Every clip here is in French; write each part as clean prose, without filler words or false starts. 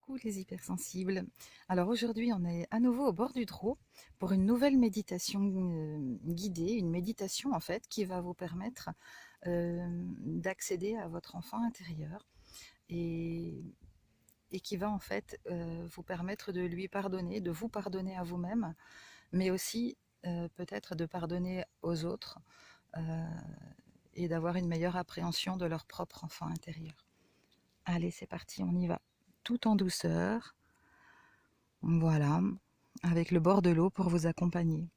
Coucou les hypersensibles. Alors aujourd'hui, on est à nouveau au bord du trot pour une nouvelle méditation guidée, une méditation en fait qui va vous permettre d'accéder à votre enfant intérieur et, et qui va en fait vous permettre de lui pardonner, de vous pardonner à vous-même, mais aussi peut-être de pardonner aux autres euh, et d'avoir une meilleure appréhension de leur propre enfant intérieur. Allez, c'est parti, on y va. Tout en douceur. Voilà, avec le bord de l'eau pour vous accompagner.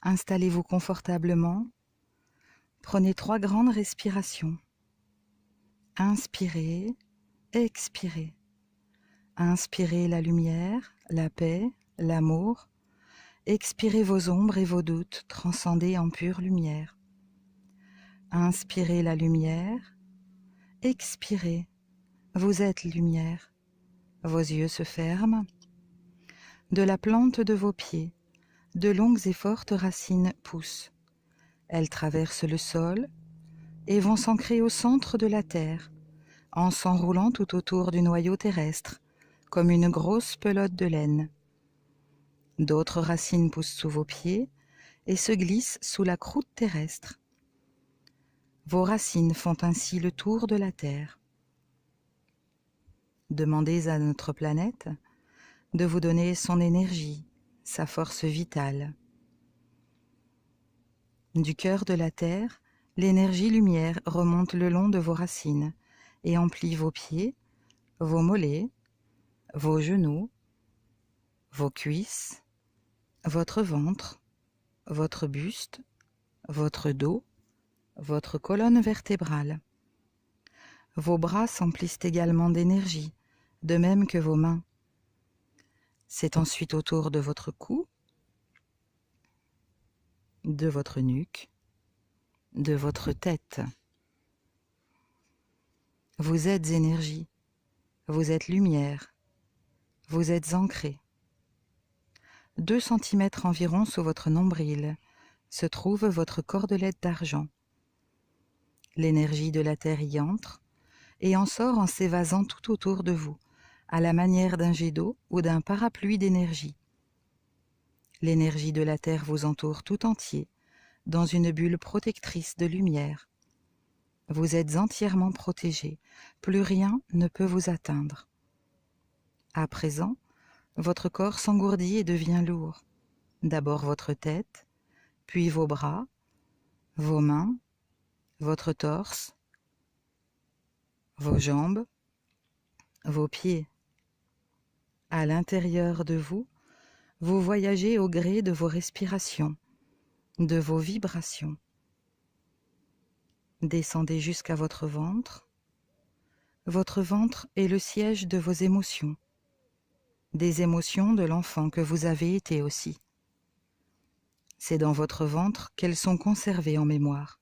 Installez-vous confortablement. Prenez 3 grandes respirations. Inspirez, expirez. Inspirez la lumière, la paix, l'amour. Expirez vos ombres et vos doutes, transcendés en pure lumière. Inspirez la lumière. Expirez. Vous êtes lumière. Vos yeux se ferment. De la plante de vos pieds, de longues et fortes racines poussent. Elles traversent le sol et vont s'ancrer au centre de la Terre, en s'enroulant tout autour du noyau terrestre, comme une grosse pelote de laine. D'autres racines poussent sous vos pieds et se glissent sous la croûte terrestre. Vos racines font ainsi le tour de la Terre. Demandez à notre planète de vous donner son énergie, sa force vitale. Du cœur de la Terre, l'énergie lumière remonte le long de vos racines et emplit vos pieds, vos mollets, vos genoux, vos cuisses, votre ventre, votre buste, votre dos, votre colonne vertébrale. Vos bras s'emplissent également d'énergie, de même que vos mains. C'est ensuite autour de votre cou, de votre nuque, de votre tête. Vous êtes énergie, vous êtes lumière, vous êtes ancré. 2 centimètres environ sous votre nombril se trouve votre cordelette d'argent. L'énergie de la Terre y entre et en sort en s'évasant tout autour de vous, à la manière d'un jet d'eau ou d'un parapluie d'énergie. L'énergie de la Terre vous entoure tout entier, dans une bulle protectrice de lumière. Vous êtes entièrement protégé, plus rien ne peut vous atteindre. À présent, votre corps s'engourdit et devient lourd. D'abord votre tête, puis vos bras, vos mains, votre torse, vos jambes, vos pieds. À l'intérieur de vous, vous voyagez au gré de vos respirations, de vos vibrations. Descendez jusqu'à votre ventre. Votre ventre est le siège de vos émotions, des émotions de l'enfant que vous avez été aussi. C'est dans votre ventre qu'elles sont conservées en mémoire.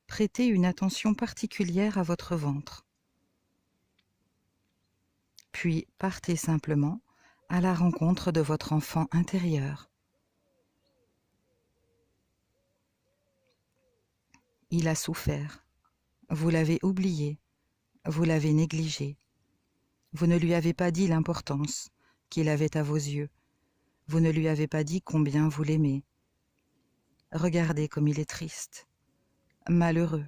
Prêtez une attention particulière à votre ventre. Puis partez simplement à la rencontre de votre enfant intérieur. Il a souffert. Vous l'avez oublié. Vous l'avez négligé. Vous ne lui avez pas dit l'importance qu'il avait à vos yeux. Vous ne lui avez pas dit combien vous l'aimez. Regardez comme il est triste, malheureux,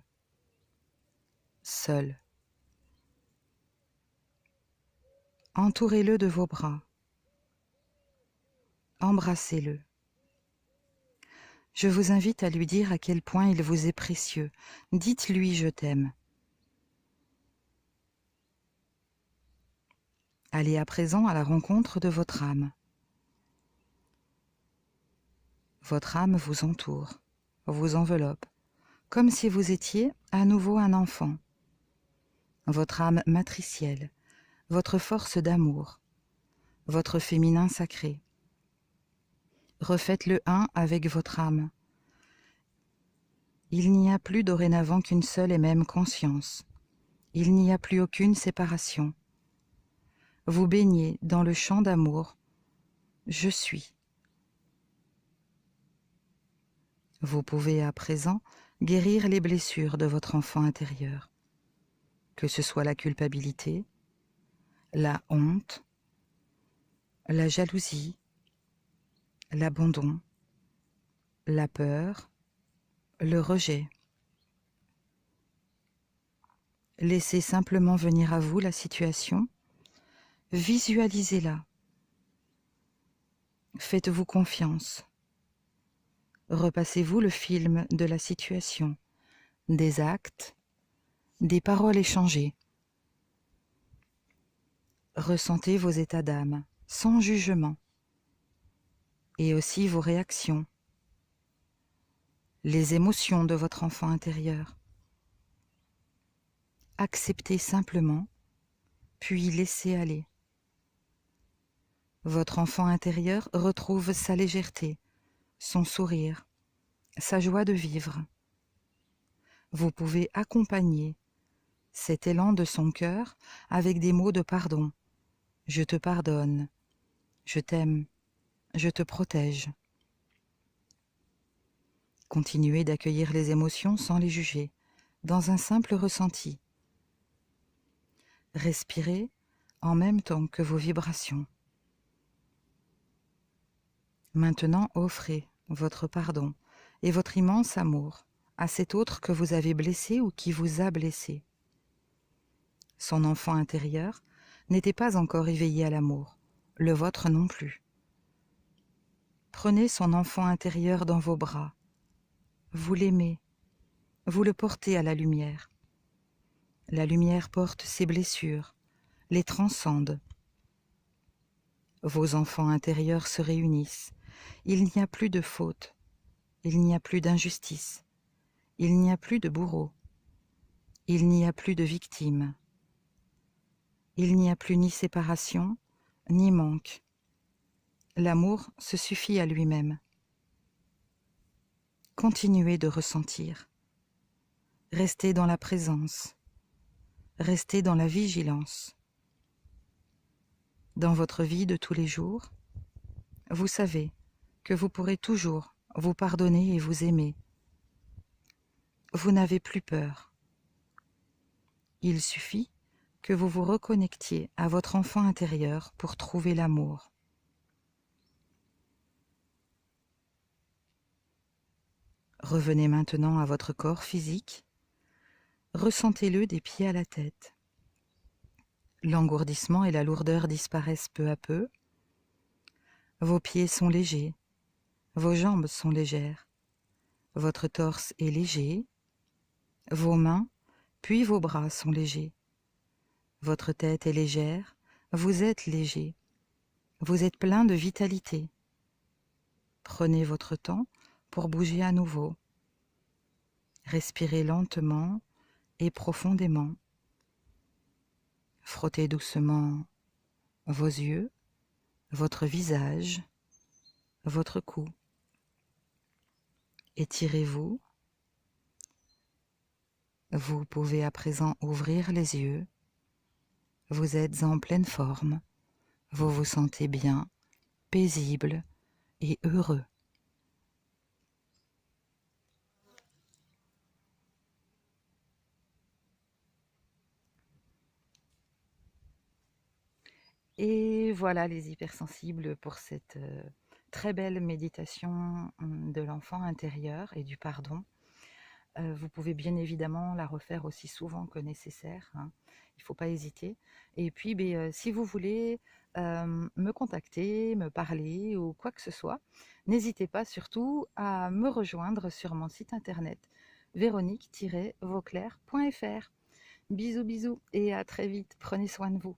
seul. Entourez-le de vos bras. Embrassez-le. Je vous invite à lui dire à quel point il vous est précieux. Dites-lui « je t'aime ». Allez à présent à la rencontre de votre âme. Votre âme vous entoure, vous enveloppe, comme si vous étiez à nouveau un enfant. Votre âme matricielle, votre force d'amour, votre féminin sacré. Refaites le un avec votre âme. Il n'y a plus dorénavant qu'une seule et même conscience. Il n'y a plus aucune séparation. Vous baignez dans le champ d'amour. Je suis. Vous pouvez à présent guérir les blessures de votre enfant intérieur, que ce soit la culpabilité, la honte, la jalousie, l'abandon, la peur, le rejet. Laissez simplement venir à vous la situation, visualisez-la. Faites-vous confiance. Repassez-vous le film de la situation, des actes, des paroles échangées. Ressentez vos états d'âme, sans jugement, et aussi vos réactions, les émotions de votre enfant intérieur. Acceptez simplement, puis laissez aller. Votre enfant intérieur retrouve sa légèreté, son sourire, sa joie de vivre. Vous pouvez accompagner cet élan de son cœur avec des mots de pardon. Je te pardonne, je t'aime, je te protège. Continuez d'accueillir les émotions sans les juger, dans un simple ressenti. Respirez en même temps que vos vibrations. Maintenant, offrez votre pardon et votre immense amour à cet autre que vous avez blessé ou qui vous a blessé. Son enfant intérieur n'était pas encore éveillé à l'amour, le vôtre non plus. Prenez son enfant intérieur dans vos bras. Vous l'aimez, vous le portez à la lumière. La lumière porte ses blessures, les transcende. Vos enfants intérieurs se réunissent. Il n'y a plus de faute, il n'y a plus d'injustice, il n'y a plus de bourreau, il n'y a plus de victime. Il n'y a plus ni séparation, ni manque. L'amour se suffit à lui-même. Continuez de ressentir. Restez dans la présence. Restez dans la vigilance. Dans votre vie de tous les jours, vous savez que vous pourrez toujours vous pardonner et vous aimer. Vous n'avez plus peur. Il suffit que vous vous reconnectiez à votre enfant intérieur pour trouver l'amour. Revenez maintenant à votre corps physique. Ressentez-le des pieds à la tête. L'engourdissement et la lourdeur disparaissent peu à peu. Vos pieds sont légers, vos jambes sont légères, votre torse est léger, vos mains puis vos bras sont légers. Votre tête est légère, vous êtes léger, vous êtes plein de vitalité. Prenez votre temps pour bouger à nouveau. Respirez lentement et profondément. Frottez doucement vos yeux, votre visage, votre cou. Étirez-vous. Vous pouvez à présent ouvrir les yeux. Vous êtes en pleine forme. Vous vous sentez bien, paisible et heureux. Et voilà les hypersensibles pour cette très belle méditation de l'enfant intérieur et du pardon. Vous pouvez bien évidemment la refaire aussi souvent que nécessaire, hein. Il ne faut pas hésiter. Et puis, si vous voulez me contacter, me parler ou quoi que ce soit, n'hésitez pas surtout à me rejoindre sur mon site internet véronique-vauclair.fr. Bisous bisous et à très vite, prenez soin de vous.